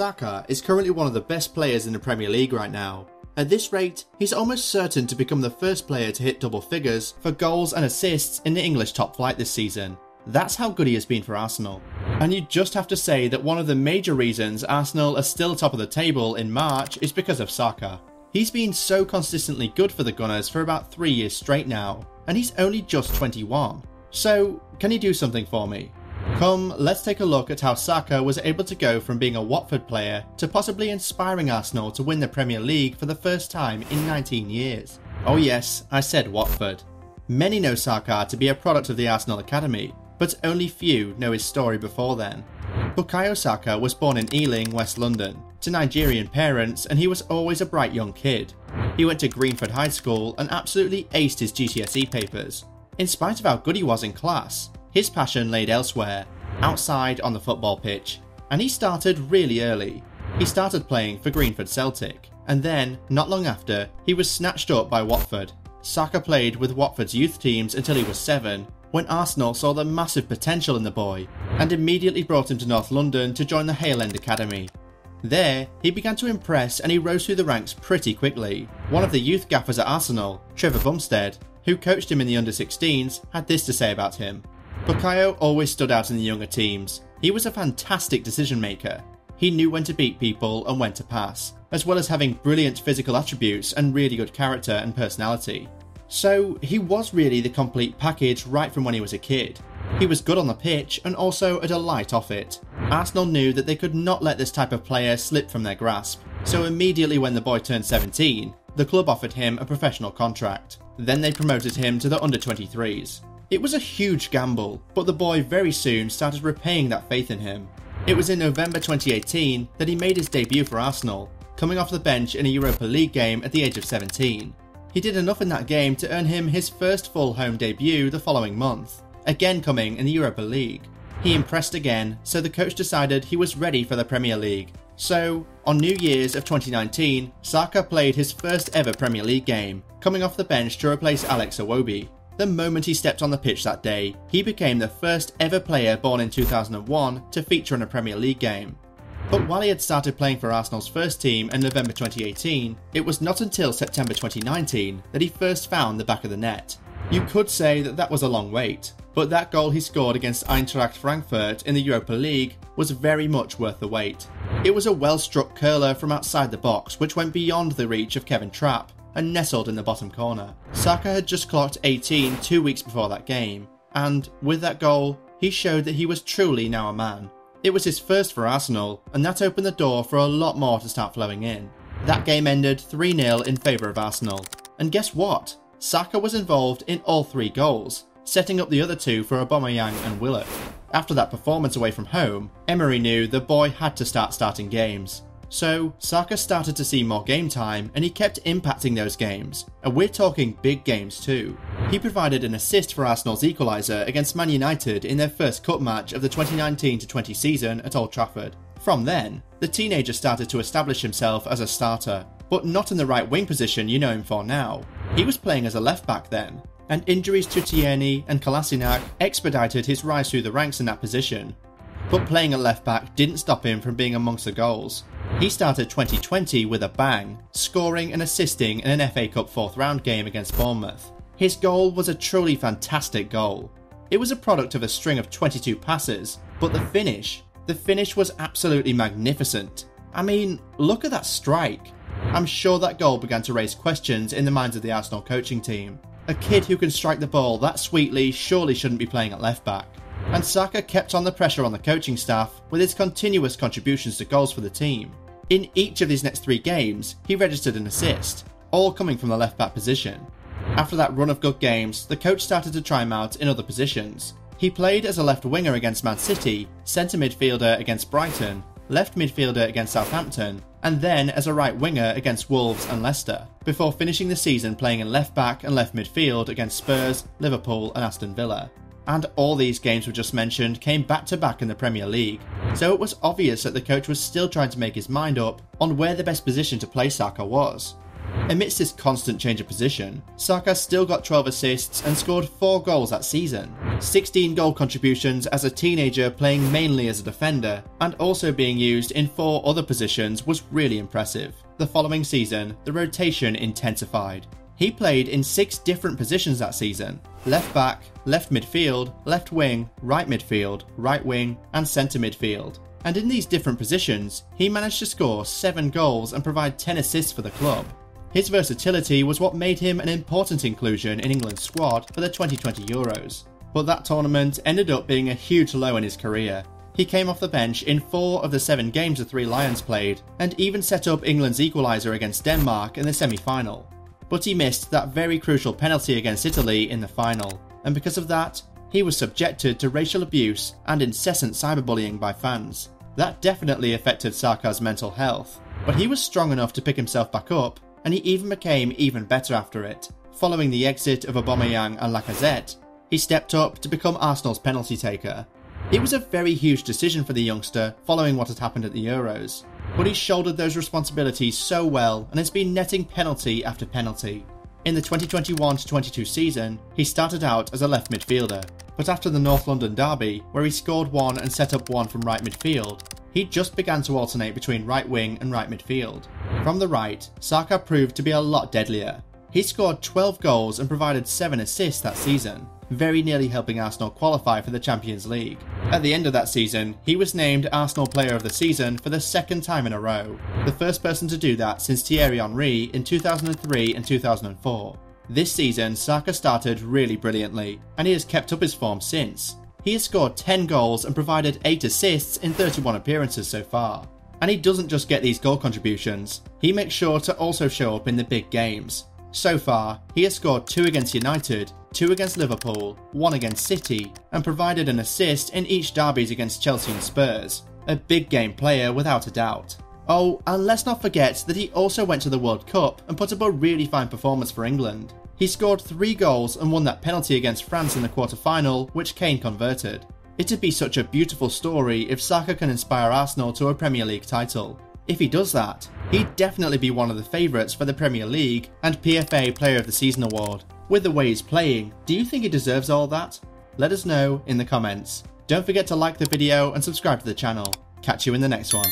Saka is currently one of the best players in the Premier League right now. At this rate, he's almost certain to become the first player to hit double figures for goals and assists in the English top flight this season. That's how good he has been for Arsenal. And you just have to say that one of the major reasons Arsenal are still top of the table in March is because of Saka. He's been so consistently good for the Gunners for about 3 years straight now, and he's only just 21. So, can he do something for me? Come, let's take a look at how Saka was able to go from being a Watford player to possibly inspiring Arsenal to win the Premier League for the first time in 19 years. Oh yes, I said Watford. Many know Saka to be a product of the Arsenal Academy, but only few know his story before then. Bukayo Saka was born in Ealing, West London, to Nigerian parents, and he was always a bright young kid. He went to Greenford High School and absolutely aced his GCSE papers. In spite of how good he was in class, his passion laid elsewhere, outside on the football pitch, and he started really early. He started playing for Greenford Celtic, and then, not long after, he was snatched up by Watford. Saka played with Watford's youth teams until he was 7, when Arsenal saw the massive potential in the boy, and immediately brought him to North London to join the Hale End Academy. There, he began to impress and he rose through the ranks pretty quickly. One of the youth gaffers at Arsenal, Trevor Bumstead, who coached him in the under-16s, had this to say about him. Bukayo always stood out in the younger teams. He was a fantastic decision maker. He knew when to beat people and when to pass, as well as having brilliant physical attributes and really good character and personality. So he was really the complete package right from when he was a kid. He was good on the pitch and also a delight off it. Arsenal knew that they could not let this type of player slip from their grasp, so immediately when the boy turned 17, the club offered him a professional contract. Then they promoted him to the under-23s. It was a huge gamble, but the boy very soon started repaying that faith in him. It was in November 2018 that he made his debut for Arsenal, coming off the bench in a Europa League game at the age of 17. He did enough in that game to earn him his first full home debut the following month, again coming in the Europa League. He impressed again, so the coach decided he was ready for the Premier League. So, on New Year's of 2019, Saka played his first ever Premier League game, coming off the bench to replace Alex Iwobi. The moment he stepped on the pitch that day, he became the first ever player born in 2001 to feature in a Premier League game. But while he had started playing for Arsenal's first team in November 2018, it was not until September 2019 that he first found the back of the net. You could say that was a long wait, but that goal he scored against Eintracht Frankfurt in the Europa League was very much worth the wait. It was a well-struck curler from outside the box which went beyond the reach of Kevin Trapp and nestled in the bottom corner. Saka had just clocked 18 2 weeks before that game, and with that goal, he showed that he was truly now a man. It was his first for Arsenal, and that opened the door for a lot more to start flowing in. That game ended 3-0 in favour of Arsenal, and guess what? Saka was involved in all 3 goals, setting up the other 2 for Aubameyang and Willock. After that performance away from home, Emery knew the boy had to start starting games. So, Saka started to see more game time and he kept impacting those games, and we're talking big games too. He provided an assist for Arsenal's equaliser against Man United in their first cup match of the 2019-20 season at Old Trafford. From then, the teenager started to establish himself as a starter, but not in the right wing position you know him for now. He was playing as a left back then, and injuries to Tierney and Kolasinac expedited his rise through the ranks in that position. But playing at left back didn't stop him from being amongst the goals. He started 2020 with a bang, scoring and assisting in an FA Cup 4th round game against Bournemouth. His goal was a truly fantastic goal. It was a product of a string of 22 passes, but the finish was absolutely magnificent. I mean, look at that strike. I'm sure that goal began to raise questions in the minds of the Arsenal coaching team. A kid who can strike the ball that sweetly surely shouldn't be playing at left back. And Saka kept on the pressure on the coaching staff with his continuous contributions to goals for the team. In each of these next 3 games, he registered an assist, all coming from the left back position. After that run of good games, the coach started to try him out in other positions. He played as a left winger against Man City, centre midfielder against Brighton, left midfielder against Southampton, and then as a right winger against Wolves and Leicester, before finishing the season playing in left back and left midfield against Spurs, Liverpool and Aston Villa. And all these games we just mentioned came back to back in the Premier League, so it was obvious that the coach was still trying to make his mind up on where the best position to play Saka was. Amidst this constant change of position, Saka still got 12 assists and scored 4 goals that season. 16 goal contributions as a teenager playing mainly as a defender, and also being used in 4 other positions was really impressive. The following season, the rotation intensified. He played in 6 different positions that season: left back, left midfield, left wing, right midfield, right wing, and centre midfield. And in these different positions, he managed to score 7 goals and provide 10 assists for the club. His versatility was what made him an important inclusion in England's squad for the 2020 Euros. But that tournament ended up being a huge low in his career. He came off the bench in 4 of the 7 games the Three Lions played, and even set up England's equaliser against Denmark in the semi-final. But he missed that very crucial penalty against Italy in the final, and because of that, he was subjected to racial abuse and incessant cyberbullying by fans. That definitely affected Saka's mental health, but he was strong enough to pick himself back up, and he even became even better after it. Following the exit of Aubameyang and Lacazette, he stepped up to become Arsenal's penalty taker. It was a very huge decision for the youngster following what had happened at the Euros, but he shouldered those responsibilities so well and has been netting penalty after penalty. In the 2021-22 season, he started out as a left midfielder, but after the North London derby, where he scored 1 and set up 1 from right midfield, he just began to alternate between right wing and right midfield. From the right, Saka proved to be a lot deadlier. He scored 12 goals and provided 7 assists that season, very nearly helping Arsenal qualify for the Champions League. At the end of that season, he was named Arsenal Player of the Season for the 2nd time in a row, the first person to do that since Thierry Henry in 2003 and 2004. This season, Saka started really brilliantly, and he has kept up his form since. He has scored 10 goals and provided 8 assists in 31 appearances so far. And he doesn't just get these goal contributions, he makes sure to also show up in the big games. So far, he has scored 2 against United, 2 against Liverpool, 1 against City, and provided an assist in each derbies against Chelsea and Spurs. A big game player without a doubt. Oh, and let's not forget that he also went to the World Cup and put up a really fine performance for England. He scored 3 goals and won that penalty against France in the quarter-final, which Kane converted. It'd be such a beautiful story if Saka can inspire Arsenal to a Premier League title. If he does that, he'd definitely be one of the favourites for the Premier League and PFA Player of the Season award. With the way he's playing, do you think he deserves all that? Let us know in the comments. Don't forget to like the video and subscribe to the channel. Catch you in the next one.